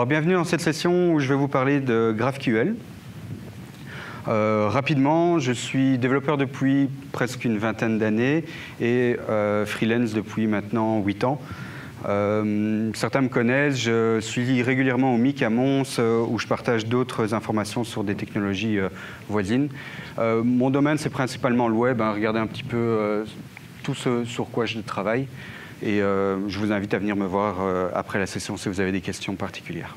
Alors bienvenue dans cette session où je vais vous parler de GraphQL. Rapidement, je suis développeur depuis presque une vingtaine d'années et freelance depuis maintenant 8 ans. Certains me connaissent, je suis régulièrement au MIC à Mons où je partage d'autres informations sur des technologies voisines. Mon domaine, c'est principalement le web. Regardez un petit peu tout ce sur quoi je travaille. Et je vous invite à venir me voir après la session si vous avez des questions particulières.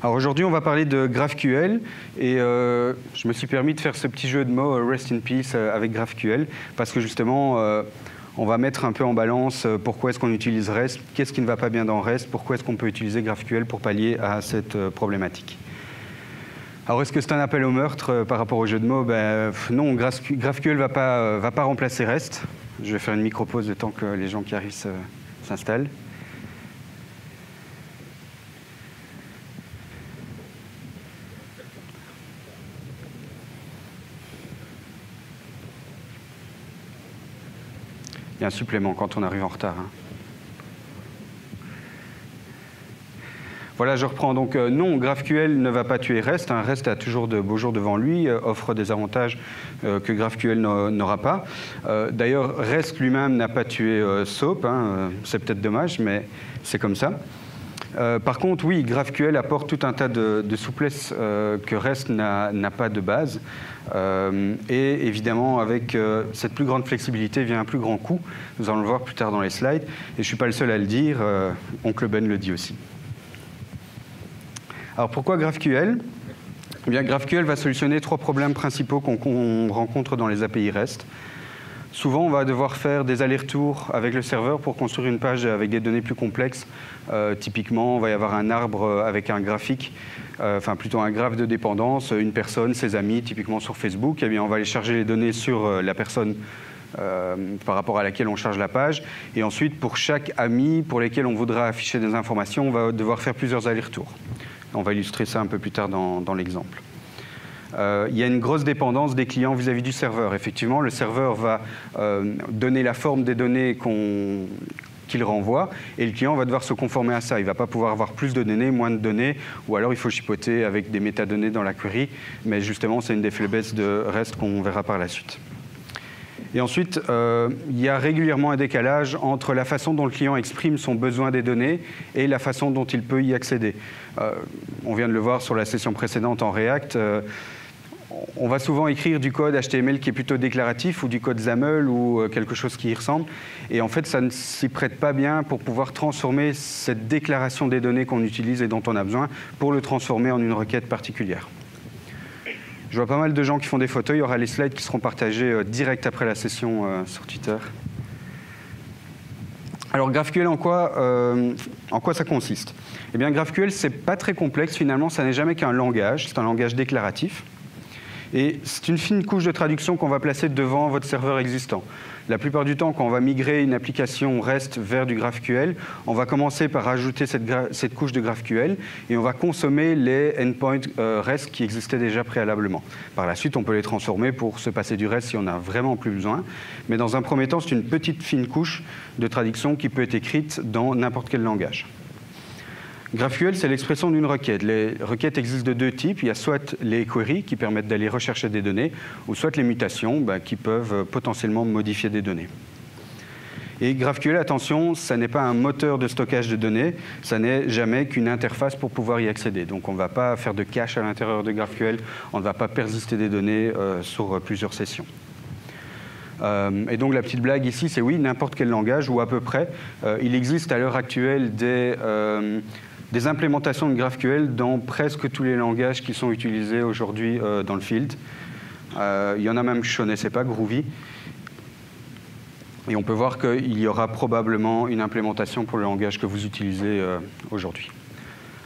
Alors aujourd'hui, on va parler de GraphQL et je me suis permis de faire ce petit jeu de mots Rest in Peace avec GraphQL parce que justement, on va mettre un peu en balance pourquoi est-ce qu'on utilise REST, qu'est-ce qui ne va pas bien dans REST, pourquoi est-ce qu'on peut utiliser GraphQL pour pallier à cette problématique. Alors est-ce que c'est un appel au meurtre par rapport au jeu de mots? Non, GraphQL ne va pas remplacer REST. Je vais faire une micro-pause le temps que les gens qui arrivent s'installent. Il y a un supplément quand on arrive en retard. Voilà, je reprends. Donc non, GraphQL ne va pas tuer REST. REST a toujours de beaux jours devant lui, offre des avantages que GraphQL n'aura pas. D'ailleurs, REST lui-même n'a pas tué SOAP. C'est peut-être dommage, mais c'est comme ça. Par contre, oui, GraphQL apporte tout un tas de souplesse que REST n'a pas de base. Et évidemment, avec cette plus grande flexibilité vient un plus grand coût. Nous allons le voir plus tard dans les slides. Et je ne suis pas le seul à le dire, Oncle Ben le dit aussi. Alors pourquoi GraphQL? Eh bien, GraphQL va solutionner 3 problèmes principaux qu'on rencontre dans les API REST. Souvent, on va devoir faire des allers-retours avec le serveur pour construire une page avec des données plus complexes. Typiquement, on va y avoir un arbre avec un graphique, enfin plutôt un graphe de dépendance, une personne, ses amis, typiquement sur Facebook. Eh bien, on va aller charger les données sur la personne par rapport à laquelle on charge la page. Et ensuite, pour chaque ami pour lesquels on voudra afficher des informations, on va devoir faire plusieurs allers-retours. On va illustrer ça un peu plus tard dans l'exemple. Il y a une grosse dépendance des clients vis-à-vis du serveur. Effectivement, le serveur va donner la forme des données qu'il renvoie et le client va devoir se conformer à ça. Il ne va pas pouvoir avoir plus de données, moins de données, ou alors il faut chipoter avec des métadonnées dans la query. Mais justement, c'est une des faiblesses de REST qu'on verra par la suite. Et ensuite, il y a régulièrement un décalage entre la façon dont le client exprime son besoin des données et la façon dont il peut y accéder. On vient de le voir sur la session précédente en React. On va souvent écrire du code HTML qui est plutôt déclaratif ou du code XAML ou quelque chose qui y ressemble. Et en fait, ça ne s'y prête pas bien pour pouvoir transformer cette déclaration des données qu'on utilise et dont on a besoin pour le transformer en une requête particulière. Je vois pas mal de gens qui font des photos. Il y aura les slides qui seront partagés direct après la session sur Twitter. Alors, GraphQL, en quoi ça consiste? Eh bien, GraphQL, c'est pas très complexe. Finalement, ça n'est jamais qu'un langage. C'est un langage déclaratif. Et c'est une fine couche de traduction qu'on va placer devant votre serveur existant. La plupart du temps, quand on va migrer une application REST vers du GraphQL, on va commencer par ajouter cette couche de GraphQL et on va consommer les endpoints REST qui existaient déjà préalablement. Par la suite, on peut les transformer pour se passer du REST si on n'a vraiment plus besoin. Mais dans un premier temps, c'est une petite fine couche de traduction qui peut être écrite dans n'importe quel langage. GraphQL, c'est l'expression d'une requête. Les requêtes existent de 2 types. Il y a soit les queries qui permettent d'aller rechercher des données, ou soit les mutations qui peuvent potentiellement modifier des données. Et GraphQL, attention, ça n'est pas un moteur de stockage de données, ça n'est jamais qu'une interface pour pouvoir y accéder. Donc on ne va pas faire de cache à l'intérieur de GraphQL, on ne va pas persister des données sur plusieurs sessions. Et donc la petite blague ici, c'est oui, n'importe quel langage, ou à peu près. Il existe à l'heure actuelle des implémentations de GraphQL dans presque tous les langages qui sont utilisés aujourd'hui dans le field. Il y en a même que je ne connaissais pas, Groovy. Et on peut voir qu'il y aura probablement une implémentation pour le langage que vous utilisez aujourd'hui.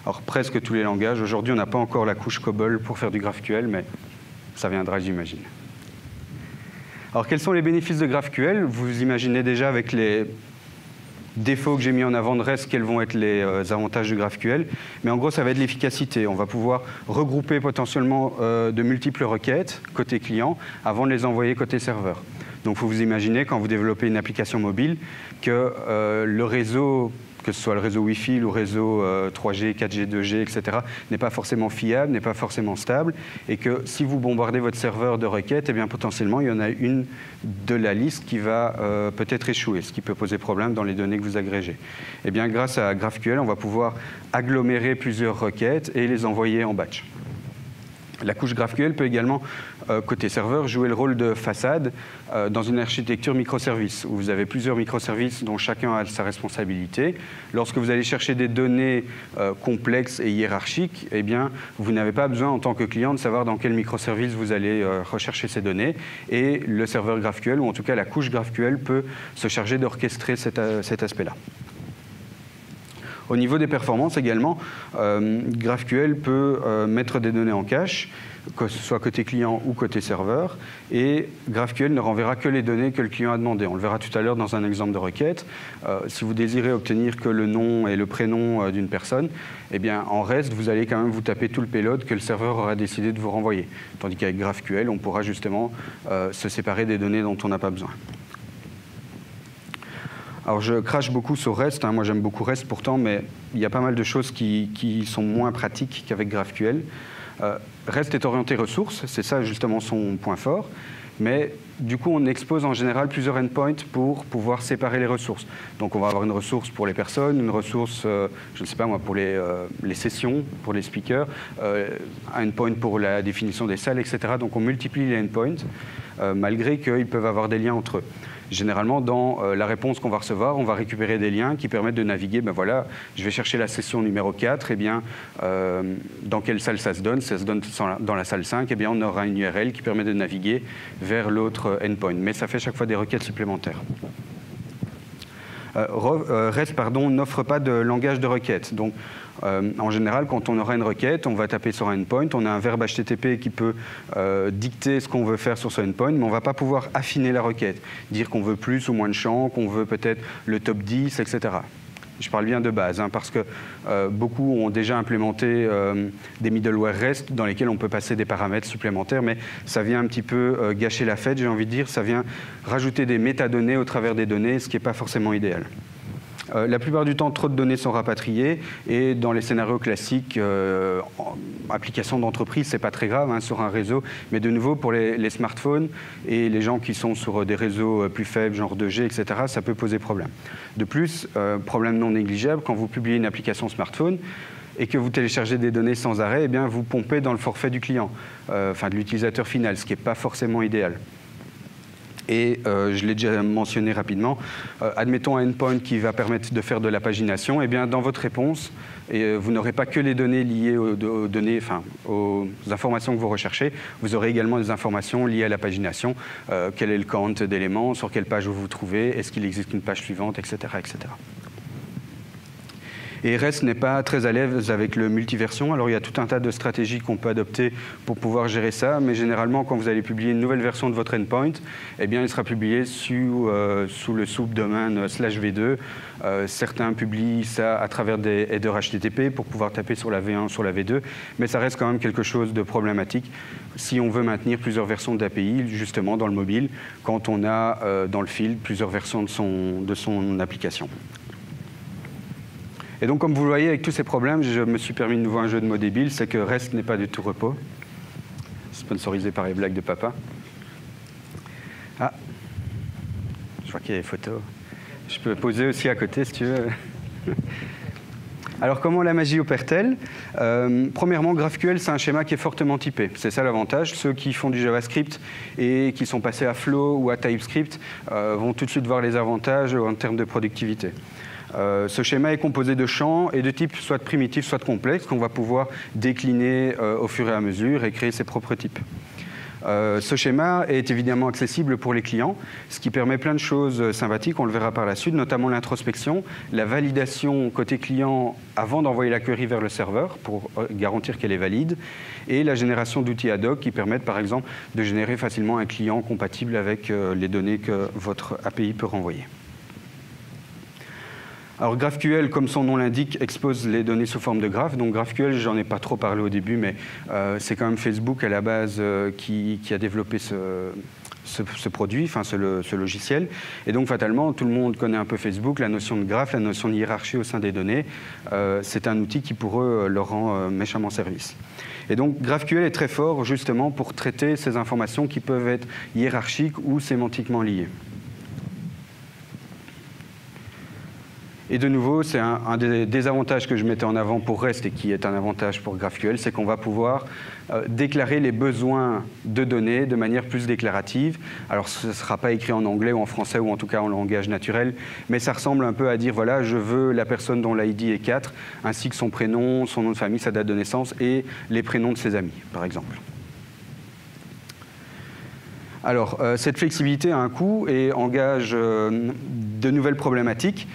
Alors presque tous les langages. Aujourd'hui, on n'a pas encore la couche COBOL pour faire du GraphQL, mais ça viendra, j'imagine. Alors quels sont les bénéfices de GraphQL? Vous imaginez déjà avec les défauts que j'ai mis en avant de REST, quels vont être les avantages de GraphQL. Mais en gros, ça va être l'efficacité. On va pouvoir regrouper potentiellement de multiples requêtes côté client avant de les envoyer côté serveur. Donc, il faut vous imaginer, quand vous développez une application mobile, que le réseau que ce soit le réseau Wi-Fi, le réseau 3G, 4G, 2G, etc., n'est pas forcément fiable, n'est pas forcément stable, et que si vous bombardez votre serveur de requêtes, eh bien, potentiellement, il y en a une de la liste qui va peut-être échouer, ce qui peut poser problème dans les données que vous agrégez. Eh bien, grâce à GraphQL, on va pouvoir agglomérer plusieurs requêtes et les envoyer en batch. La couche GraphQL peut également, côté serveur, jouer le rôle de façade dans une architecture microservices, où vous avez plusieurs microservices dont chacun a sa responsabilité. Lorsque vous allez chercher des données complexes et hiérarchiques, eh bien, vous n'avez pas besoin en tant que client de savoir dans quel microservice vous allez rechercher ces données. Et le serveur GraphQL, ou en tout cas la couche GraphQL, peut se charger d'orchestrer cet aspect-là. Au niveau des performances également, GraphQL peut mettre des données en cache, que ce soit côté client ou côté serveur, et GraphQL ne renverra que les données que le client a demandées. On le verra tout à l'heure dans un exemple de requête. Si vous désirez obtenir que le nom et le prénom d'une personne, eh bien, en REST, vous allez quand même vous taper tout le payload que le serveur aura décidé de vous renvoyer. Tandis qu'avec GraphQL, on pourra justement se séparer des données dont on n'a pas besoin. Alors je crache beaucoup sur REST, moi j'aime beaucoup REST pourtant, mais il y a pas mal de choses qui sont moins pratiques qu'avec GraphQL. REST est orienté ressources, c'est ça justement son point fort, mais du coup on expose en général plusieurs endpoints pour pouvoir séparer les ressources. Donc on va avoir une ressource pour les personnes, une ressource, je ne sais pas moi, pour les sessions, pour les speakers, un endpoint pour la définition des salles, etc. Donc on multiplie les endpoints, malgré qu'ils peuvent avoir des liens entre eux. Généralement, dans la réponse qu'on va recevoir, on va récupérer des liens qui permettent de naviguer. Ben voilà, je vais chercher la session numéro 4, eh bien, dans quelle salle ça se donne? Ça se donne dans la salle 5, eh bien, on aura une URL qui permet de naviguer vers l'autre endpoint. Mais ça fait chaque fois des requêtes supplémentaires. REST n'offre pas de langage de requête. Donc, en général, quand on aura une requête, on va taper sur un endpoint, on a un verbe HTTP qui peut dicter ce qu'on veut faire sur ce endpoint, mais on ne va pas pouvoir affiner la requête, dire qu'on veut plus ou moins de champs, qu'on veut peut-être le top 10, etc. Je parle bien de base, parce que beaucoup ont déjà implémenté des middleware REST dans lesquels on peut passer des paramètres supplémentaires, mais ça vient un petit peu gâcher la fête, j'ai envie de dire, ça vient rajouter des métadonnées au travers des données, ce qui n'est pas forcément idéal. La plupart du temps, trop de données sont rapatriées et dans les scénarios classiques, applications d'entreprise, c'est pas très grave sur un réseau, mais de nouveau pour les smartphones et les gens qui sont sur des réseaux plus faibles, genre 2G, etc., ça peut poser problème. De plus, problème non négligeable, quand vous publiez une application smartphone et que vous téléchargez des données sans arrêt, eh bien, vous pompez dans le forfait du client, enfin de l'utilisateur final, ce qui n'est pas forcément idéal. Et je l'ai déjà mentionné rapidement, admettons un endpoint qui va permettre de faire de la pagination, et bien dans votre réponse, vous n'aurez pas que les données liées aux informations que vous recherchez, vous aurez également des informations liées à la pagination, quel est le count d'éléments, sur quelle page vous vous trouvez, est-ce qu'il existe une page suivante, etc., etc. Et REST n'est pas très à l'aise avec le multiversion. Alors il y a tout un tas de stratégies qu'on peut adopter pour pouvoir gérer ça, mais généralement quand vous allez publier une nouvelle version de votre endpoint, eh bien il sera publié sous le sous-domaine /v2. Certains publient ça à travers des headers HTTP pour pouvoir taper sur la V1 ou sur la V2, mais ça reste quand même quelque chose de problématique si on veut maintenir plusieurs versions d'API, justement dans le mobile, quand on a dans le field plusieurs versions de son application. Et donc, comme vous le voyez, avec tous ces problèmes, je me suis permis de nouveau un jeu de mots débile, c'est que REST n'est pas du tout repos. Sponsorisé par les blagues de papa. Ah, je vois qu'il y a des photos. Je peux poser aussi à côté, si tu veux. Alors, comment la magie opère-t-elle? Premièrement, GraphQL, c'est un schéma qui est fortement typé. C'est ça l'avantage. Ceux qui font du JavaScript et qui sont passés à Flow ou à TypeScript vont tout de suite voir les avantages en termes de productivité. Ce schéma est composé de champs et de types soit primitifs, soit complexes, qu'on va pouvoir décliner au fur et à mesure et créer ses propres types. Ce schéma est évidemment accessible pour les clients, ce qui permet plein de choses sympathiques, on le verra par la suite, notamment l'introspection, la validation côté client avant d'envoyer la query vers le serveur pour garantir qu'elle est valide, et la génération d'outils ad hoc qui permettent par exemple de générer facilement un client compatible avec les données que votre API peut renvoyer. Alors GraphQL, comme son nom l'indique, expose les données sous forme de graphes. Donc GraphQL, j'en ai pas trop parlé au début, mais c'est quand même Facebook à la base qui a développé ce produit, enfin ce logiciel. Et donc fatalement, tout le monde connaît un peu Facebook, la notion de graphe, la notion de hiérarchie au sein des données. C'est un outil qui pour eux leur rend méchamment service. Et donc GraphQL est très fort justement pour traiter ces informations qui peuvent être hiérarchiques ou sémantiquement liées. Et de nouveau, c'est un des désavantages que je mettais en avant pour REST et qui est un avantage pour GraphQL, c'est qu'on va pouvoir déclarer les besoins de données de manière plus déclarative. Alors ce ne sera pas écrit en anglais ou en français ou en tout cas en langage naturel, mais ça ressemble un peu à dire voilà, je veux la personne dont l'ID est 4, ainsi que son prénom, son nom de famille, sa date de naissance et les prénoms de ses amis, par exemple. Alors, cette flexibilité a un coût et engage de nouvelles problématiques.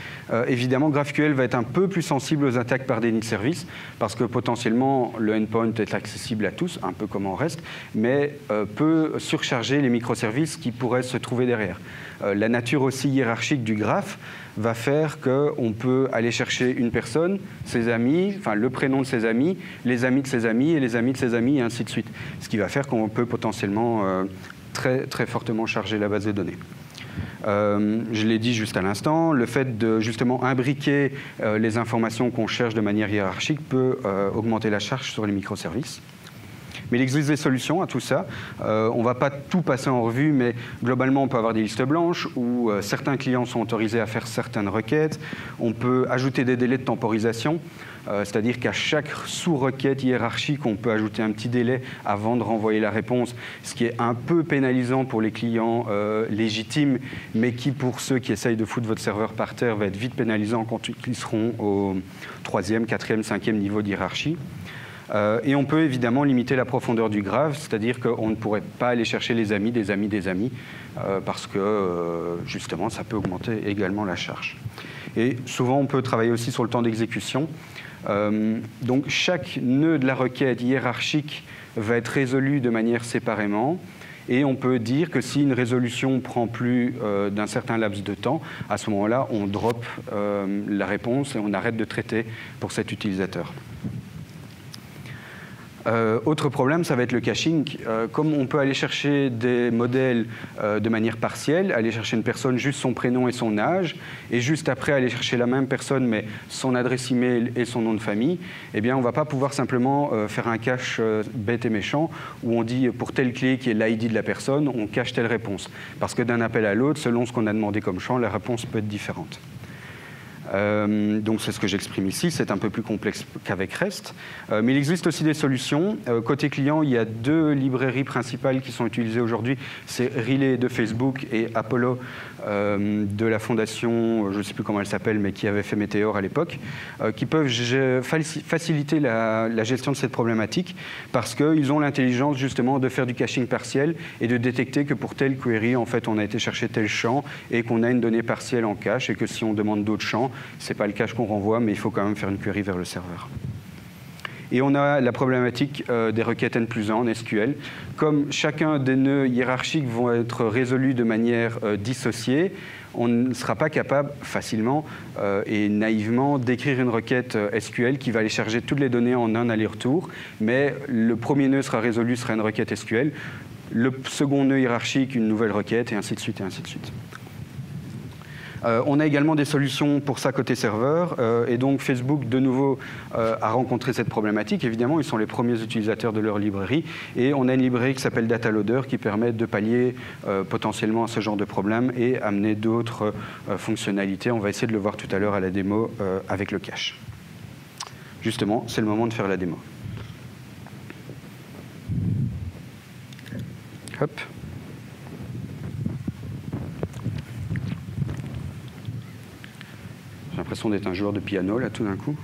Évidemment, GraphQL va être un peu plus sensible aux attaques par déni de service parce que potentiellement, le endpoint est accessible à tous, un peu comme en REST, mais peut surcharger les microservices qui pourraient se trouver derrière. La nature aussi hiérarchique du graphe va faire qu'on peut aller chercher une personne, ses amis, enfin le prénom de ses amis, les amis de ses amis et les amis de ses amis, et ainsi de suite. Ce qui va faire qu'on peut potentiellement très fortement charger la base de données. Je l'ai dit juste à l'instant, le fait de justement imbriquer les informations qu'on cherche de manière hiérarchique peut augmenter la charge sur les microservices. Mais il existe des solutions à tout ça. On ne va pas tout passer en revue, mais globalement, on peut avoir des listes blanches où certains clients sont autorisés à faire certaines requêtes. On peut ajouter des délais de temporisation, c'est-à-dire qu'à chaque sous-requête hiérarchique, on peut ajouter un petit délai avant de renvoyer la réponse, ce qui est un peu pénalisant pour les clients légitimes, mais qui, pour ceux qui essayent de foutre votre serveur par terre, va être vite pénalisant quand ils seront au 3e, 4e, 5e niveau de hiérarchie. Et on peut évidemment limiter la profondeur du graphe, c'est-à-dire qu'on ne pourrait pas aller chercher les amis des amis des amis, parce que justement, ça peut augmenter également la charge. Et souvent, on peut travailler aussi sur le temps d'exécution. Donc, chaque nœud de la requête hiérarchique va être résolu de manière séparément. Et on peut dire que si une résolution prend plus d'un certain laps de temps, à ce moment-là, on drop la réponse et on arrête de traiter pour cet utilisateur. Autre problème, ça va être le caching. Comme on peut aller chercher des modèles de manière partielle, aller chercher une personne, juste son prénom et son âge, et juste après aller chercher la même personne, mais son adresse email et son nom de famille, eh bien, on ne va pas pouvoir simplement faire un cache bête et méchant, où on dit pour telle clé qui est l'ID de la personne, on cache telle réponse. Parce que d'un appel à l'autre, selon ce qu'on a demandé comme champ, la réponse peut être différente. Donc c'est ce que j'exprime ici, c'est un peu plus complexe qu'avec REST. Mais il existe aussi des solutions. Côté client, il y a deux librairies principales qui sont utilisées aujourd'hui. C'est Relay de Facebook et Apollo de la fondation, je ne sais plus comment elle s'appelle, mais qui avait fait Meteor à l'époque, qui peuvent faciliter la gestion de cette problématique parce qu'ils ont l'intelligence justement de faire du caching partiel et de détecter que pour telle query, en fait, on a été chercher tel champ et qu'on a une donnée partielle en cache et que si on demande d'autres champs, ce n'est pas le cache qu'on renvoie, mais il faut quand même faire une query vers le serveur. Et on a la problématique des requêtes N+1 en SQL. Comme chacun des nœuds hiérarchiques vont être résolus de manière dissociée, on ne sera pas capable facilement et naïvement d'écrire une requête SQL qui va aller charger toutes les données en un aller-retour, mais le premier nœud sera résolu, sera une requête SQL, le second nœud hiérarchique, une nouvelle requête, et ainsi de suite, et ainsi de suite. On a également des solutions pour ça côté serveur, et donc Facebook, de nouveau, a rencontré cette problématique. Évidemment, ils sont les premiers utilisateurs de leur librairie, et on a une librairie qui s'appelle DataLoader qui permet de pallier potentiellement à ce genre de problème et amener d'autres fonctionnalités. On va essayer de le voir tout à l'heure à la démo avec le cache. Justement, c'est le moment de faire la démo. Hop. J'ai l'impression d'être un joueur de piano, là, tout d'un coup.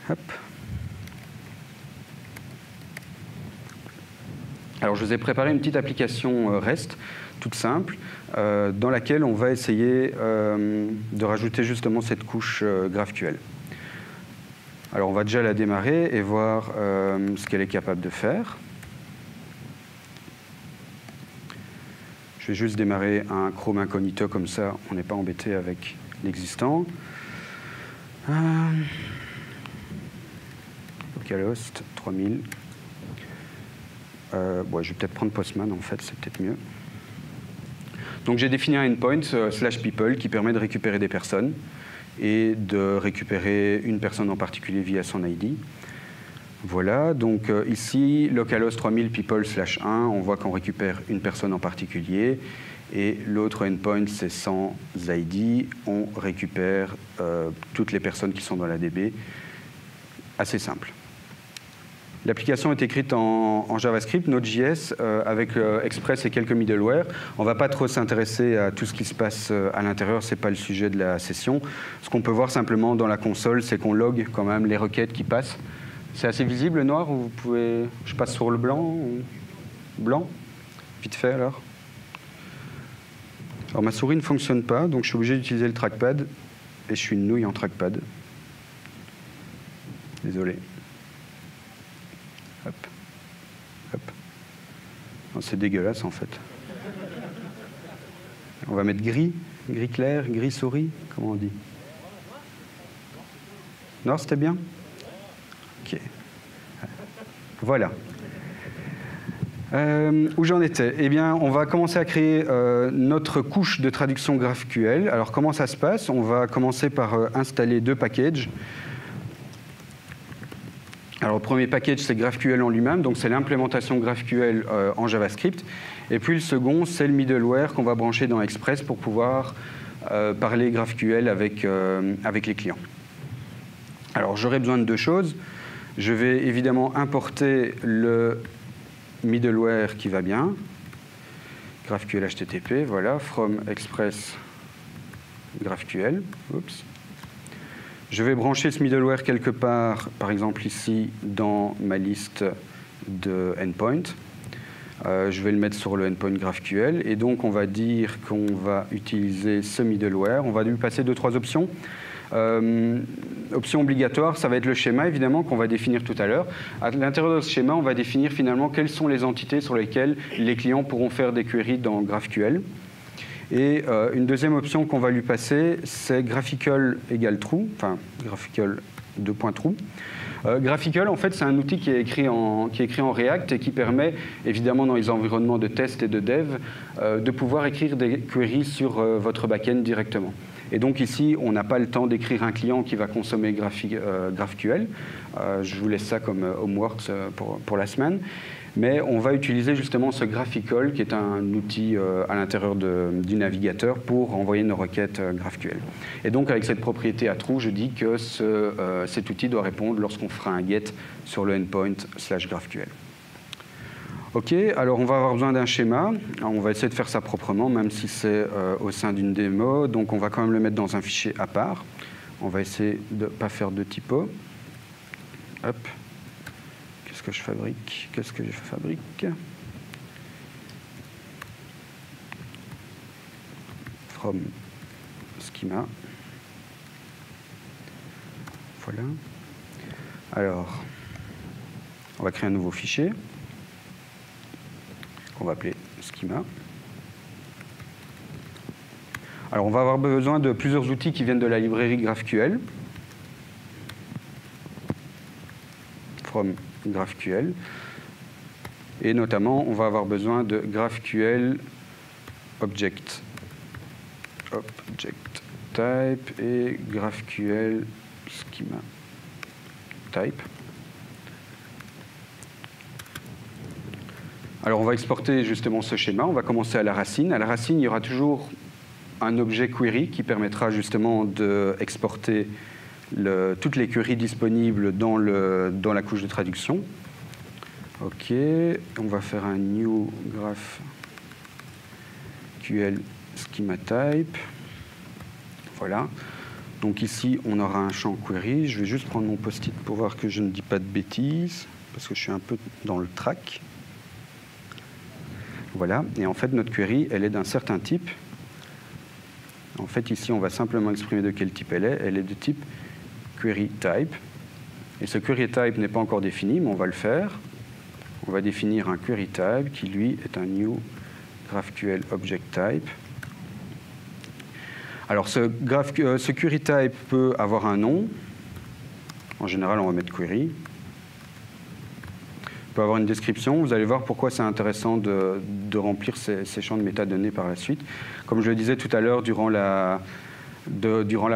Hop. Alors, je vous ai préparé une petite application REST, toute simple, dans laquelle on va essayer de rajouter justement cette couche GraphQL. Alors, on va déjà la démarrer et voir ce qu'elle est capable de faire. Je vais juste démarrer un Chrome incognito, comme ça, on n'est pas embêté avec l'existant. Localhost 3000. Bon, je vais peut-être prendre Postman, en fait, c'est peut-être mieux. Donc j'ai défini un endpoint /people qui permet de récupérer des personnes et de récupérer une personne en particulier via son ID. Voilà, donc ici, localhost 3000 people/1, on voit qu'on récupère une personne en particulier, et l'autre endpoint, c'est sans ID, on récupère toutes les personnes qui sont dans la DB. Assez simple. L'application est écrite en JavaScript, Node.js, avec Express et quelques middleware. On ne va pas trop s'intéresser à tout ce qui se passe à l'intérieur, ce n'est pas le sujet de la session. Ce qu'on peut voir simplement dans la console, c'est qu'on log quand même les requêtes qui passent. C'est assez visible le noir, ou vous pouvez... Je passe sur le blanc ou... Blanc? Vite fait alors. Alors ma souris ne fonctionne pas, donc je suis obligé d'utiliser le trackpad, et je suis une nouille en trackpad. Désolé. Hop. Hop. C'est dégueulasse en fait. On va mettre gris, gris clair, gris souris, comment on dit? Non, c'était bien? Ok. Voilà. Où j'en étais? Eh bien, on va commencer à créer notre couche de traduction GraphQL. Alors, comment ça se passe? On va commencer par installer 2 packages. Alors, le premier package, c'est GraphQL en lui-même, donc c'est l'implémentation GraphQL en JavaScript. Et puis, le second, c'est le middleware qu'on va brancher dans Express pour pouvoir parler GraphQL avec les clients. Alors, j'aurai besoin de 2 choses. Je vais évidemment importer le middleware qui va bien. GraphQL HTTP, voilà, from Express GraphQL. Oups. Je vais brancher ce middleware quelque part, par exemple ici, dans ma liste de endpoints. Je vais le mettre sur le endpoint GraphQL. Et donc, on va dire qu'on va utiliser ce middleware. On va lui passer 2-3 options. Option obligatoire, ça va être le schéma, évidemment, qu'on va définir tout à l'heure. À l'intérieur de ce schéma, on va définir finalement quelles sont les entités sur lesquelles les clients pourront faire des queries dans GraphQL. Et une deuxième option qu'on va lui passer, c'est graphical égale true, enfin graphical 2.true. Graphical, en fait, c'est un outil qui est écrit en React et qui permet, évidemment, dans les environnements de test et de dev, de pouvoir écrire des queries sur votre back-end directement. Et donc ici, on n'a pas le temps d'écrire un client qui va consommer GraphQL. Je vous laisse ça comme homework pour la semaine. Mais on va utiliser justement ce graphical, qui est un outil à l'intérieur du navigateur pour envoyer nos requêtes GraphQL. Et donc avec cette propriété à true, je dis que cet outil doit répondre lorsqu'on fera un get sur le endpoint /GraphQL. Ok, alors on va avoir besoin d'un schéma. Alors, on va essayer de faire ça proprement, même si c'est au sein d'une démo. Donc on va quand même le mettre dans un fichier à part. On va essayer de ne pas faire de typo. Hop. Qu'est-ce que je fabrique? Qu'est-ce que je fabrique? From schema. Voilà. Alors, on va créer un nouveau fichier qu'on va appeler schema. Alors, on va avoir besoin de plusieurs outils qui viennent de la librairie GraphQL. From GraphQL. Et notamment, on va avoir besoin de GraphQL Object Type et GraphQL Schema Type. Alors, on va exporter justement ce schéma. On va commencer à la racine. À la racine, il y aura toujours un objet query qui permettra justement d'exporter toutes les queries disponibles dans la couche de traduction. OK, on va faire un new GraphQL schema type. Voilà. Donc ici, on aura un champ query. Je vais juste prendre mon post-it pour voir que je ne dis pas de bêtises, parce que je suis un peu dans le track. Voilà. Et en fait, notre query, elle est d'un certain type. En fait, ici, on va simplement exprimer de quel type elle est. Elle est de type query type. Et ce query type n'est pas encore défini, mais on va le faire. On va définir un query type qui, lui, est un new GraphQL object type. Alors, ce query type peut avoir un nom. En général, on va mettre query. peut avoir une description. Vous allez voir pourquoi c'est intéressant de remplir ces champs de métadonnées par la suite. Comme je le disais tout à l'heure, durant la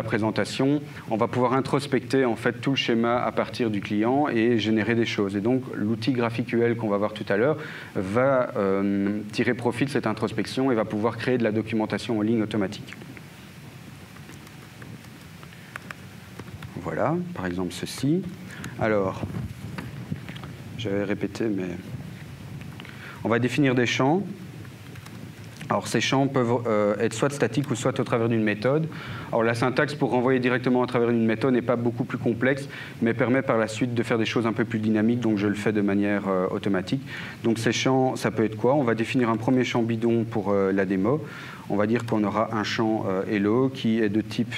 présentation, on va pouvoir introspecter en fait tout le schéma à partir du client et générer des choses. Et donc, l'outil GraphQL qu'on va voir tout à l'heure va tirer profit de cette introspection et va pouvoir créer de la documentation en ligne automatique. Voilà, par exemple ceci. Alors, j'avais répété, mais on va définir des champs. Alors, ces champs peuvent être soit statiques ou soit au travers d'une méthode. Alors, la syntaxe pour renvoyer directement à travers une méthode n'est pas beaucoup plus complexe, mais permet par la suite de faire des choses un peu plus dynamiques, donc je le fais de manière automatique. Donc, ces champs, ça peut être quoi? On va définir un premier champ bidon pour la démo. On va dire qu'on aura un champ hello qui est de type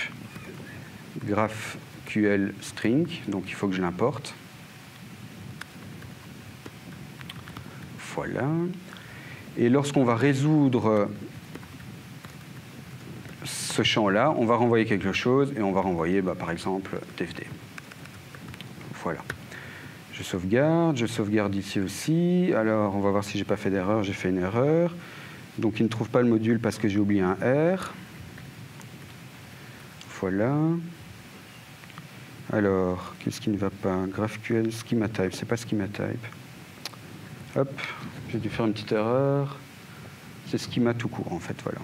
GraphQL string, donc il faut que je l'importe. Voilà. Et lorsqu'on va résoudre ce champ-là, on va renvoyer quelque chose et on va renvoyer, par exemple, TFD. Voilà. Je sauvegarde ici aussi. Alors, on va voir si je n'ai pas fait d'erreur. J'ai fait une erreur. Donc, il ne trouve pas le module parce que j'ai oublié un R. Voilà. Alors, qu'est-ce qui ne va pas? GraphQL schema type. C'est pas schema type. Hop, j'ai dû faire une petite erreur. C'est schema tout court, en fait, voilà.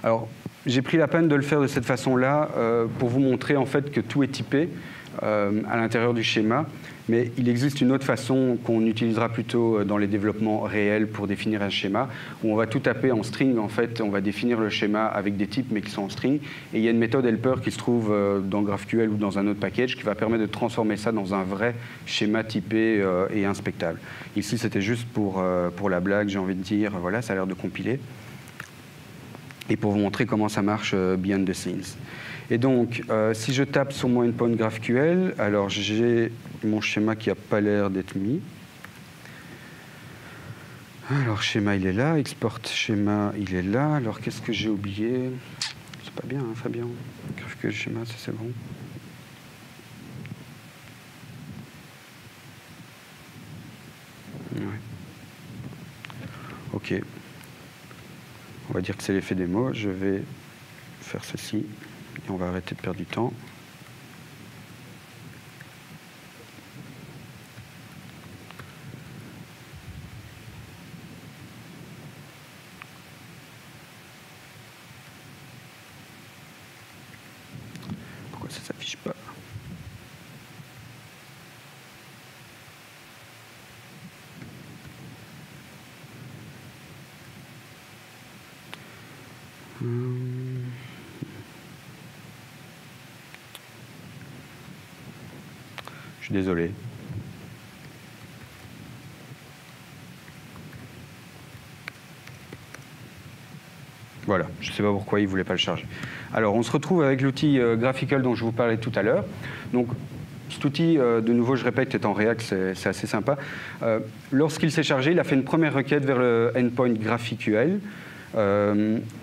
Alors, j'ai pris la peine de le faire de cette façon-là pour vous montrer, en fait, que tout est typé à l'intérieur du schéma. Mais il existe une autre façon qu'on utilisera plutôt dans les développements réels pour définir un schéma, où on va tout taper en string. En fait, on va définir le schéma avec des types, mais qui sont en string. Et il y a une méthode helper qui se trouve dans GraphQL ou dans un autre package qui va permettre de transformer ça dans un vrai schéma typé et inspectable. Ici, c'était juste pour la blague, j'ai envie de dire. Voilà, ça a l'air de compiler. Et pour vous montrer comment ça marche behind the scenes. Et donc, si je tape sur mon endpoint GraphQL, alors j'ai mon schéma qui n'a pas l'air d'être mis. Alors, schéma, il est là. Export schéma, il est là. Alors, qu'est-ce que j'ai oublié? C'est pas bien, hein, Fabien? GraphQL schéma, ça c'est bon. Ouais. OK. On va dire que c'est l'effet démo. Je vais faire ceci. Et on va arrêter de perdre du temps. Pourquoi ça ne s'affiche pas? Je suis désolé. Voilà, je ne sais pas pourquoi il ne voulait pas le charger. Alors, on se retrouve avec l'outil GraphiQL dont je vous parlais tout à l'heure. Donc, cet outil, de nouveau, je répète, est en React, c'est assez sympa. Lorsqu'il s'est chargé, il a fait une première requête vers le endpoint GraphiQL.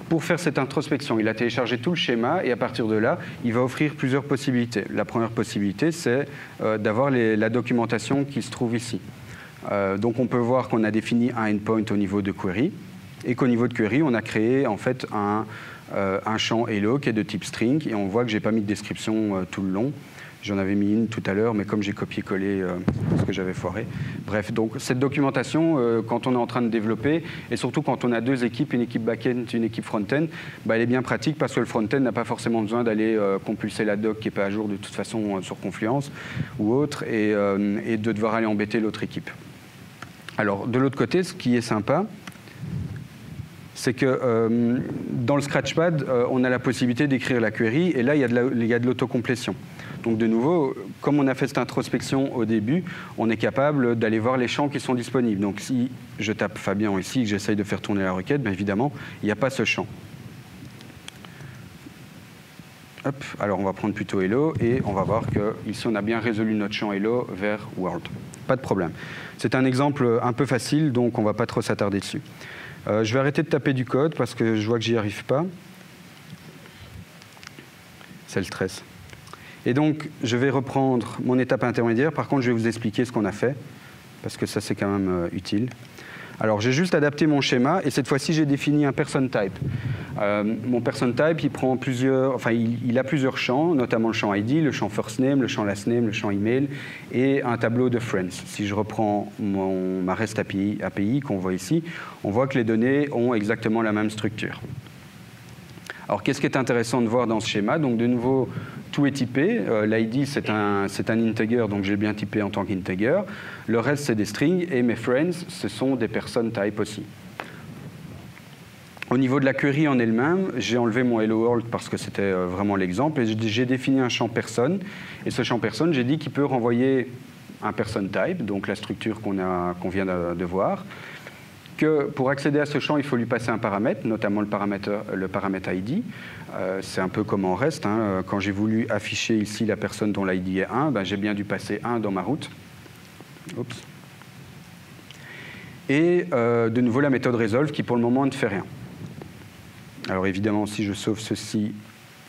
Pour faire cette introspection, il a téléchargé tout le schéma et à partir de là, il va offrir plusieurs possibilités. La première possibilité, c'est d'avoir la documentation qui se trouve ici. Donc on peut voir qu'on a défini un endpoint au niveau de query et qu'au niveau de query, on a créé en fait un champ hello qui est de type string et on voit que je n'ai pas mis de description tout le long. J'en avais mis une tout à l'heure, mais comme j'ai copié-collé ce que j'avais foiré. Bref, donc cette documentation, quand on est en train de développer, et surtout quand on a deux équipes, une équipe back-end et une équipe front-end, elle est bien pratique parce que le front-end n'a pas forcément besoin d'aller compulser la doc qui n'est pas à jour de toute façon sur Confluence ou autre, et de devoir aller embêter l'autre équipe. Alors, de l'autre côté, ce qui est sympa, c'est que dans le Scratchpad, on a la possibilité d'écrire la query, et là, il y a de l'autocomplétion. Donc de nouveau, comme on a fait cette introspection au début, on est capable d'aller voir les champs qui sont disponibles. Donc si je tape Fabien ici et que j'essaye de faire tourner la requête, bien évidemment, il n'y a pas ce champ. Hop, alors on va prendre plutôt Hello et on va voir qu'ici on a bien résolu notre champ Hello vers World. Pas de problème. C'est un exemple un peu facile, donc on ne va pas trop s'attarder dessus. Je vais arrêter de taper du code parce que je vois que j'y arrive pas. C'est le stress. Et donc, je vais reprendre mon étape intermédiaire. Par contre, je vais vous expliquer ce qu'on a fait, parce que ça, c'est quand même utile. Alors, j'ai juste adapté mon schéma, et cette fois-ci, j'ai défini un person type. Mon person type, il a plusieurs champs, notamment le champ ID, le champ first name, le champ last name, le champ email, et un tableau de friends. Si je reprends ma REST API qu'on voit ici, on voit que les données ont exactement la même structure. Alors, qu'est-ce qui est intéressant de voir dans ce schéma? Donc, de nouveau, tout est typé. L'ID, c'est un integer, donc j'ai bien typé en tant qu'integer. Le reste, c'est des strings. Et mes friends, ce sont des person type aussi. Au niveau de la query en elle-même, j'ai enlevé mon hello world parce que c'était vraiment l'exemple. Et j'ai défini un champ person. Et ce champ person, j'ai dit qu'il peut renvoyer un person type, donc la structure qu'on vient de voir. Que pour accéder à ce champ, il faut lui passer un paramètre, notamment le paramètre ID. C'est un peu comme en REST. Hein. Quand j'ai voulu afficher ici la personne dont l'ID est 1, j'ai bien dû passer 1 dans ma route. Oups. Et de nouveau, la méthode resolve qui, pour le moment, ne fait rien. Alors évidemment, si je sauve ceci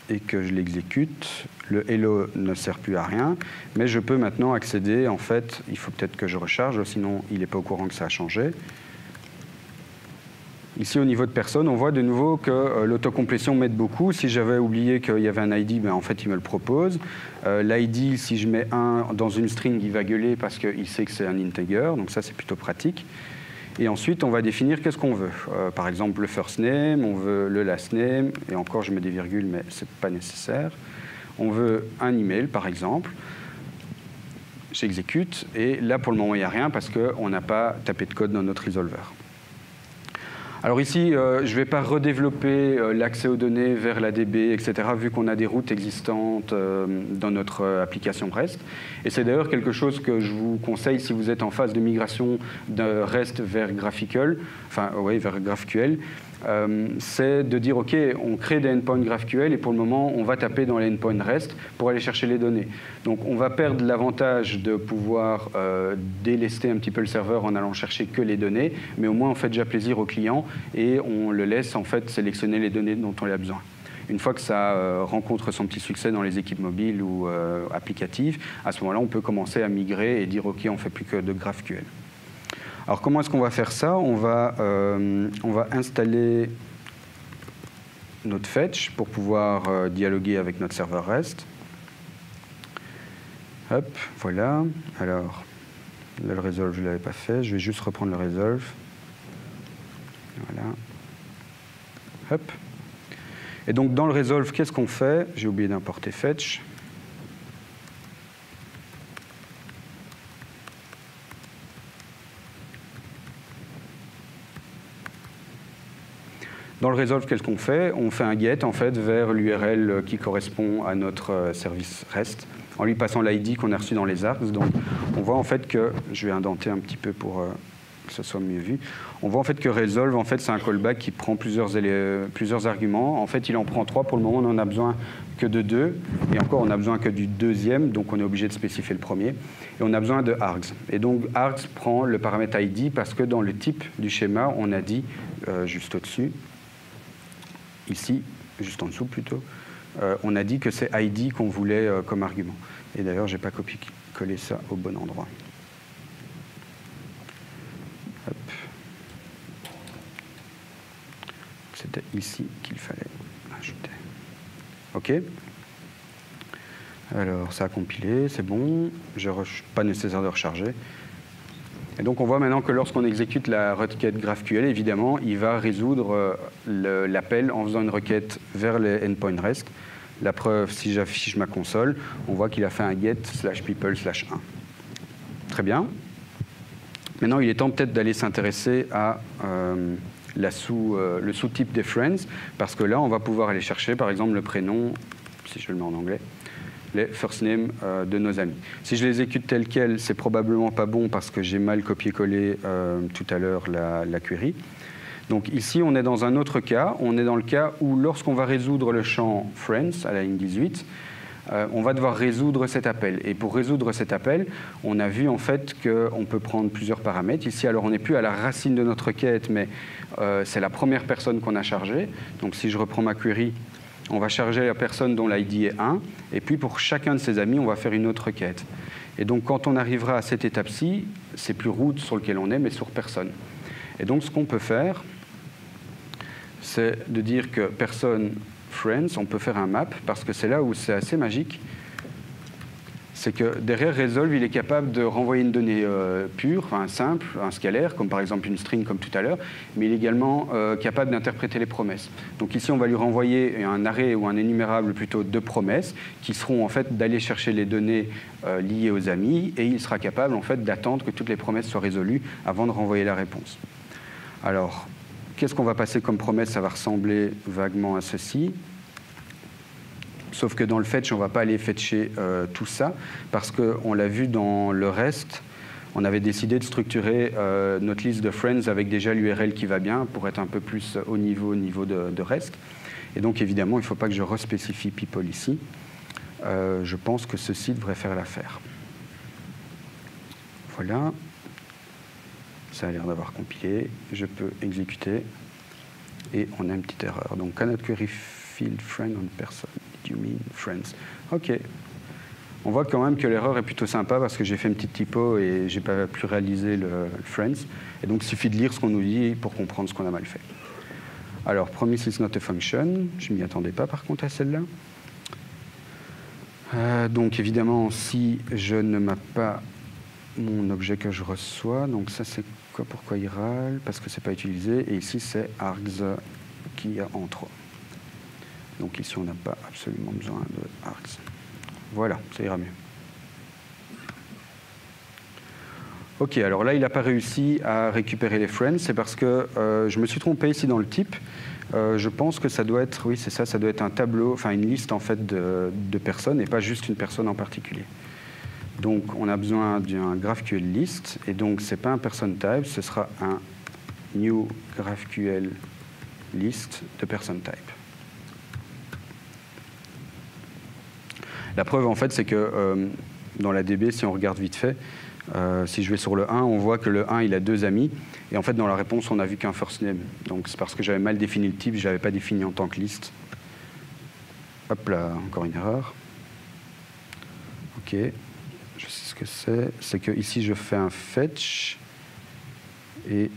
et que je l'exécute, le hello ne sert plus à rien. Mais je peux maintenant accéder, en fait, il faut peut-être que je recharge, sinon il n'est pas au courant que ça a changé. Ici, au niveau de personne, on voit de nouveau que l'autocomplétion m'aide beaucoup. Si j'avais oublié qu'il y avait un ID, en fait, il me le propose. L'ID, si je mets 1 dans une string, il va gueuler parce qu'il sait que c'est un integer. Donc ça, c'est plutôt pratique. Et ensuite, on va définir qu'est-ce qu'on veut. Par exemple, le first name, on veut le last name. Et encore, je mets des virgules, mais ce n'est pas nécessaire. On veut un email, par exemple. J'exécute. Et là, pour le moment, il n'y a rien parce qu'on n'a pas tapé de code dans notre resolver. Alors ici, je ne vais pas redévelopper l'accès aux données vers la DB, etc., vu qu'on a des routes existantes dans notre application REST. Et c'est d'ailleurs quelque chose que je vous conseille si vous êtes en phase de migration de REST vers GraphQL, vers GraphQL, c'est de dire, OK, on crée des endpoints GraphQL et pour le moment, on va taper dans les endpoints REST pour aller chercher les données. Donc, on va perdre l'avantage de pouvoir délester un petit peu le serveur en allant chercher que les données, mais au moins, on fait déjà plaisir au client et on le laisse, en fait, sélectionner les données dont on a besoin. Une fois que ça rencontre son petit succès dans les équipes mobiles ou applicatives, à ce moment-là, on peut commencer à migrer et dire, OK, on ne fait plus que de GraphQL. Alors, comment est-ce qu'on va faire ça? On va installer notre fetch pour pouvoir dialoguer avec notre serveur REST. Hop, voilà. Alors, là, le resolve, je ne l'avais pas fait. Je vais juste reprendre le resolve. Voilà. Hop. Et donc, dans le resolve, qu'est-ce qu'on fait? J'ai oublié d'importer fetch. Dans le resolve, qu'est-ce qu'on fait? On fait un get en fait, vers l'URL qui correspond à notre service REST, en lui passant l'ID qu'on a reçu dans les args. Donc, on voit en fait que, je vais indenter un petit peu pour que ce soit mieux vu, on voit en fait que resolve, en fait, c'est un callback qui prend plusieurs arguments. En fait, il en prend 3. Pour le moment, on n'en a besoin que de 2. Et encore, on n'a besoin que du deuxième, donc on est obligé de spécifier le premier. Et on a besoin de args. Et donc, args prend le paramètre ID parce que dans le type du schéma, on a dit, juste au-dessus, ici, juste en dessous plutôt, on a dit que c'est ID qu'on voulait comme argument. Et d'ailleurs, je n'ai pas copié-collé ça au bon endroit. Hop. C'était ici qu'il fallait ajouter. OK. Alors, ça a compilé, c'est bon. Pas nécessaire de recharger. Et donc, on voit maintenant que lorsqu'on exécute la requête GraphQL, évidemment, il va résoudre l'appel en faisant une requête vers les endpoints REST. La preuve, si j'affiche ma console, on voit qu'il a fait un get /people/1. Très bien. Maintenant, il est temps peut-être d'aller s'intéresser à le sous-type des friends, parce que là, on va pouvoir aller chercher, par exemple, le prénom, si je le mets en anglais, les first name de nos amis. Si je l'exécute tel quel, c'est probablement pas bon parce que j'ai mal copié-collé tout à l'heure la query. Donc ici, on est dans un autre cas. On est dans le cas où lorsqu'on va résoudre le champ friends à la ligne 18, on va devoir résoudre cet appel. Et pour résoudre cet appel, on a vu en fait qu'on peut prendre plusieurs paramètres. Ici, alors on n'est plus à la racine de notre requête, mais c'est la première personne qu'on a chargée. Donc si je reprends ma query, on va charger la personne dont l'ID est 1, et puis pour chacun de ses amis, on va faire une autre requête. Et donc quand on arrivera à cette étape-ci, c'est plus root sur lequel on est, mais sur personne. Et donc ce qu'on peut faire, c'est de dire que personne friends, on peut faire un map, parce que c'est là où c'est assez magique. C'est que derrière Resolve, il est capable de renvoyer une donnée pure, enfin simple, un scalaire, comme par exemple une string comme tout à l'heure, mais il est également capable d'interpréter les promesses. Donc ici, on va lui renvoyer un array ou un énumérable plutôt de promesses qui seront en fait d'aller chercher les données liées aux amis, et il sera capable en fait d'attendre que toutes les promesses soient résolues avant de renvoyer la réponse. Alors, qu'est-ce qu'on va passer comme promesse? Ça va ressembler vaguement à ceci. Sauf que dans le fetch, on ne va pas aller fetcher tout ça, parce qu'on l'a vu dans le reste, on avait décidé de structurer notre liste de friends avec déjà l'URL qui va bien, pour être un peu plus au niveau de reste. Et donc évidemment, il ne faut pas que je respécifie people ici. Je pense que ceci devrait faire l'affaire. Voilà. Ça a l'air d'avoir compilé. Je peux exécuter. Et on a une petite erreur. Donc, cannot query field friend on person. You mean friends. OK. On voit quand même que l'erreur est plutôt sympa parce que j'ai fait une petite typo et j'ai pas pu réaliser le friends. Et donc, il suffit de lire ce qu'on nous dit pour comprendre ce qu'on a mal fait. Alors, promise is not a function. Je ne m'y attendais pas, par contre, à celle-là. Donc, évidemment, si je ne mappe pas mon objet que je reçois, donc ça, c'est quoi? Pourquoi il râle? Parce que c'est pas utilisé. Et ici, c'est args qui a en 3. Donc ici, on n'a pas absolument besoin de args. Voilà, ça ira mieux. OK, alors là, il n'a pas réussi à récupérer les friends. C'est parce que je me suis trompé ici dans le type. Je pense que ça doit être, oui, c'est ça, ça doit être un tableau, enfin une liste en fait de personnes et pas juste une personne en particulier. Donc, on a besoin d'un GraphQL list. Et donc, ce n'est pas un person type, ce sera un new GraphQL list de person type. La preuve, en fait, c'est que dans la DB, si on regarde vite fait, si je vais sur le 1, on voit que le 1, il a 2 amis. Et en fait, dans la réponse, on n'a vu qu'un first name. Donc, c'est parce que j'avais mal défini le type, je ne l'avais pas défini en tant que liste. Hop là, encore une erreur. OK. Je sais ce que c'est. C'est que ici, je fais un fetch. Et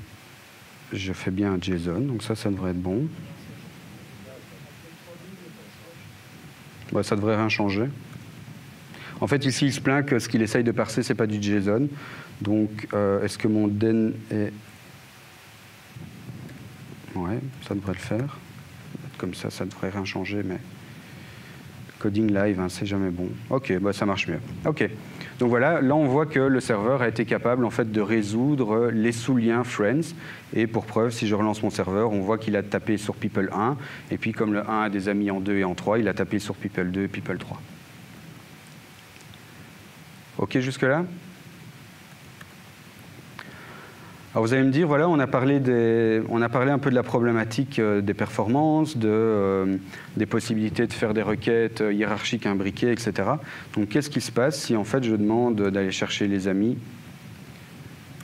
je fais bien un JSON. Donc ça devrait être bon. Ouais, ça devrait rien changer. En fait, ici, il se plaint que ce qu'il essaye de parser, ce n'est pas du JSON. Donc, est-ce que mon den est... Ouais, ça devrait le faire. Comme ça devrait rien changer, mais... Coding live, hein, c'est jamais bon. OK, bah, ça marche mieux. OK. Donc voilà, là, on voit que le serveur a été capable, en fait, de résoudre les sous-liens friends. Et pour preuve, si je relance mon serveur, on voit qu'il a tapé sur people 1. Et puis, comme le 1 a des amis en 2 et en 3, il a tapé sur people 2 et people 3. OK jusque-là? Alors vous allez me dire, voilà, on a parlé un peu de la problématique des performances, des possibilités de faire des requêtes hiérarchiques imbriquées, etc. Donc qu'est-ce qui se passe si en fait je demande d'aller chercher les amis,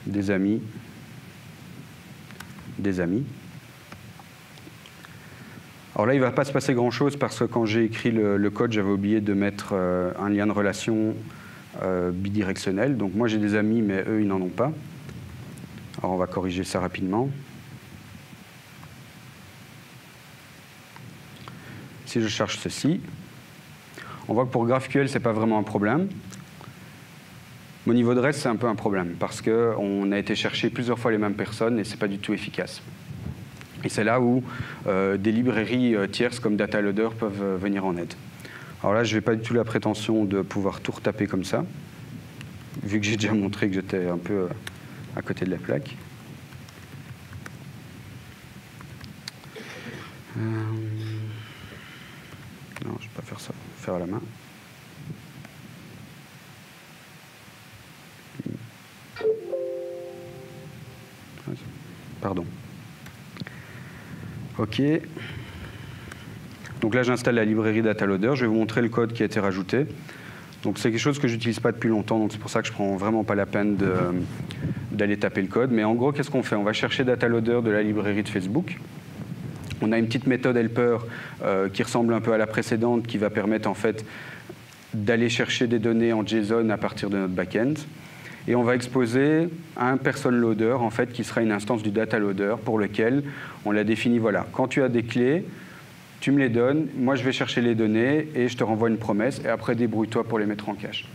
des amis, des amis? Alors là, il ne va pas se passer grand-chose parce que quand j'ai écrit le code, j'avais oublié de mettre un lien de relation bidirectionnel. Donc moi j'ai des amis, mais eux, ils n'en ont pas. Alors on va corriger ça rapidement. Si je cherche ceci, on voit que pour GraphQL, ce n'est pas vraiment un problème. Mais au niveau de reste, c'est un peu un problème parce qu'on a été chercher plusieurs fois les mêmes personnes et ce n'est pas du tout efficace. Et c'est là où des librairies tierces comme DataLoader peuvent venir en aide. Alors là, je n'ai pas du tout la prétention de pouvoir tout retaper comme ça, vu que j'ai déjà montré que j'étais un peu à côté de la plaque. Non, je ne vais pas faire ça, je vais faire à la main. Pardon. OK. Donc là, j'installe la librairie DataLoader. Je vais vous montrer le code qui a été rajouté. Donc c'est quelque chose que je n'utilise pas depuis longtemps, donc c'est pour ça que je ne prends vraiment pas la peine d'aller taper le code. Mais en gros, qu'est-ce qu'on fait? On va chercher DataLoader de la librairie de Facebook. On a une petite méthode helper qui ressemble un peu à la précédente, qui va permettre en fait d'aller chercher des données en JSON à partir de notre back-end. Et on va exposer un person loader, en fait, qui sera une instance du data loader pour lequel on l'a défini, voilà, quand tu as des clés, tu me les donnes, moi je vais chercher les données et je te renvoie une promesse et après débrouille-toi pour les mettre en cache.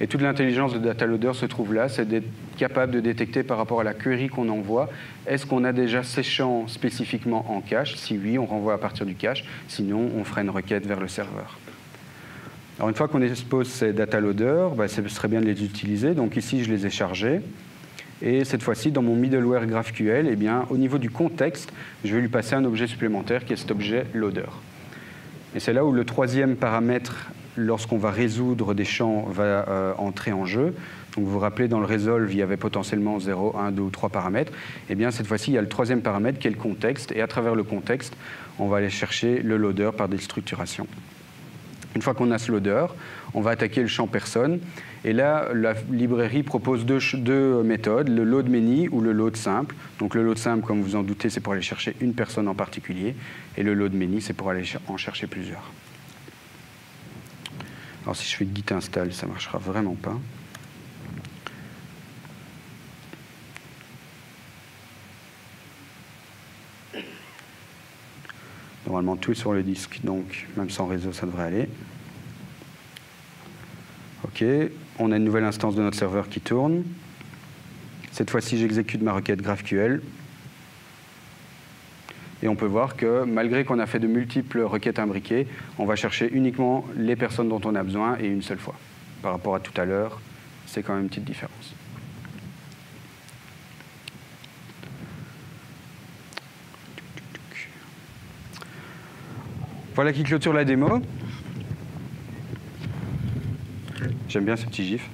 Et toute l'intelligence de data loader se trouve là, c'est d'être capable de détecter par rapport à la query qu'on envoie, est-ce qu'on a déjà ces champs spécifiquement en cache? Si oui, on renvoie à partir du cache, sinon on fera une requête vers le serveur. Alors une fois qu'on expose ces data loaders, ce serait bien de les utiliser. Donc ici, je les ai chargés. Et cette fois-ci, dans mon middleware GraphQL, au niveau du contexte, je vais lui passer un objet supplémentaire qui est cet objet loader. Et c'est là où le troisième paramètre, lorsqu'on va résoudre des champs, va entrer en jeu. Donc vous vous rappelez, dans le resolve, il y avait potentiellement 0, 1, 2 ou 3 paramètres. Et bien cette fois-ci, il y a le troisième paramètre qui est le contexte. Et à travers le contexte, on va aller chercher le loader par des structurations. Une fois qu'on a ce loader, on va attaquer le champ personne. Et là, la librairie propose deux méthodes, le load many ou le load simple. Donc le load simple, comme vous en doutez, c'est pour aller chercher une personne en particulier. Et le load many, c'est pour aller en chercher plusieurs. Alors si je fais git install, ça ne marchera vraiment pas. Normalement, tout est sur le disque, donc même sans réseau, ça devrait aller. OK, on a une nouvelle instance de notre serveur qui tourne. Cette fois-ci, j'exécute ma requête GraphQL. Et on peut voir que malgré qu'on a fait de multiples requêtes imbriquées, on va chercher uniquement les personnes dont on a besoin et une seule fois. Par rapport à tout à l'heure, c'est quand même une petite différence. Voilà qui clôture la démo. J'aime bien ce petit gif.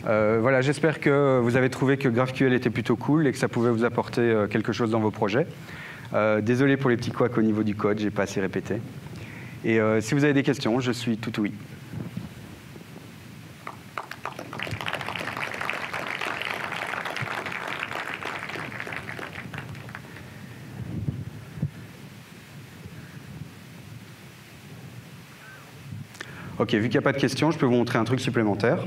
Voilà, j'espère que vous avez trouvé que GraphQL était plutôt cool et que ça pouvait vous apporter quelque chose dans vos projets. Désolé pour les petits couacs au niveau du code, j'ai pas assez répété. Et si vous avez des questions, je suis tout oui. OK, vu qu'il n'y a pas de questions, je peux vous montrer un truc supplémentaire.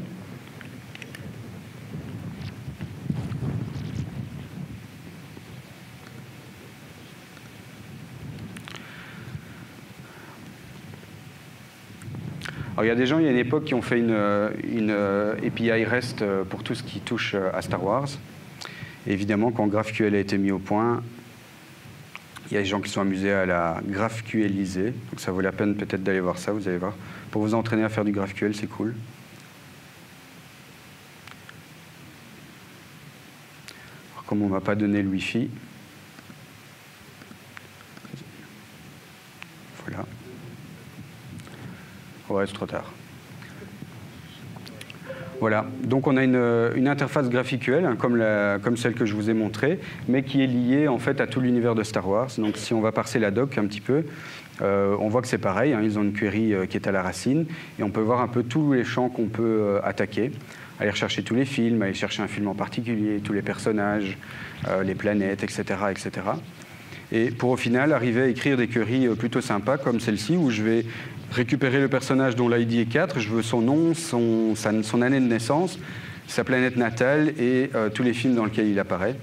Alors, il y a des gens, il y a une époque, qui ont fait une API REST pour tout ce qui touche à Star Wars. Et évidemment, quand GraphQL a été mis au point, il y a des gens qui sont amusés à la GraphQLiser. Donc ça vaut la peine peut-être d'aller voir ça, vous allez voir. Pour vous entraîner à faire du GraphQL, c'est cool. Alors, comme on ne m'a pas donné le Wi-Fi, voilà. Ouais, c'est trop tard. Voilà, donc on a une interface GraphQL, hein, comme celle que je vous ai montrée, mais qui est liée en fait à tout l'univers de Star Wars. Donc si on va parser la doc un petit peu, on voit que c'est pareil, hein, ils ont une query qui est à la racine, et on peut voir un peu tous les champs qu'on peut attaquer, aller rechercher tous les films, aller chercher un film en particulier, tous les personnages, les planètes, etc., etc. Et pour au final arriver à écrire des queries plutôt sympas comme celle-ci, où je vais récupérer le personnage dont l'ID est 4, je veux son nom, son année de naissance, sa planète natale et tous les films dans lesquels il apparaît.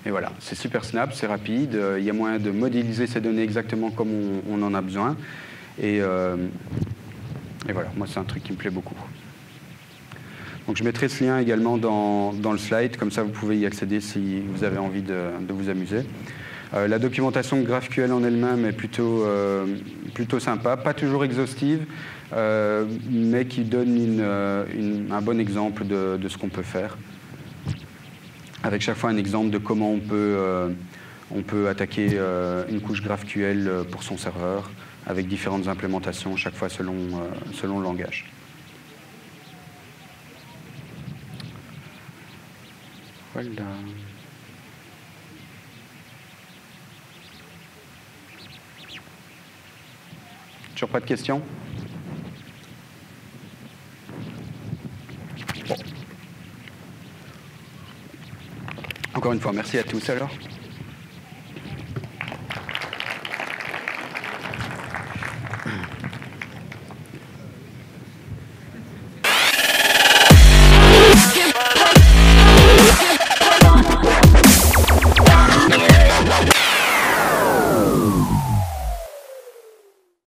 Et voilà, c'est super snap, c'est rapide, il y a moyen de modéliser ces données exactement comme on en a besoin. Et voilà, moi c'est un truc qui me plaît beaucoup. Donc je mettrai ce lien également dans le slide, comme ça vous pouvez y accéder si vous avez envie de vous amuser. La documentation de GraphQL en elle-même est plutôt sympa, pas toujours exhaustive, mais qui donne un bon exemple de ce qu'on peut faire. Avec chaque fois un exemple de comment on peut attaquer une couche GraphQL pour son serveur, avec différentes implémentations, chaque fois selon le langage. Voilà. Toujours pas de questions? Bon. Encore une fois, merci à tous alors.